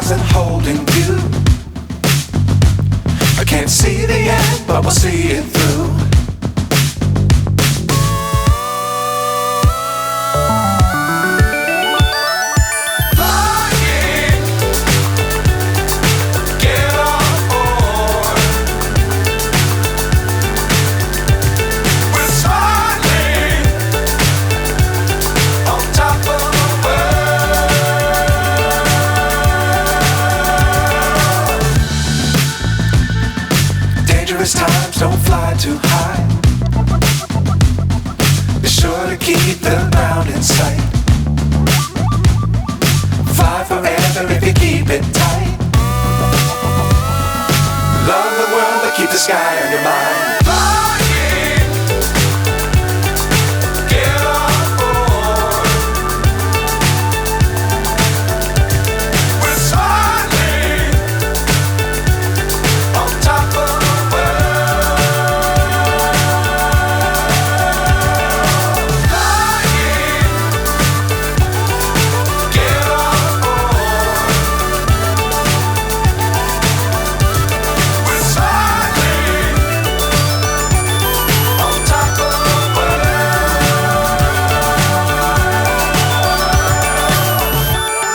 stars and holding you. I can't see the end, but we'll see it through. Times don't fly too high. Be sure to keep the ground in sight. Fly forever if you keep it tight. Love the world but keep the sky on your mind.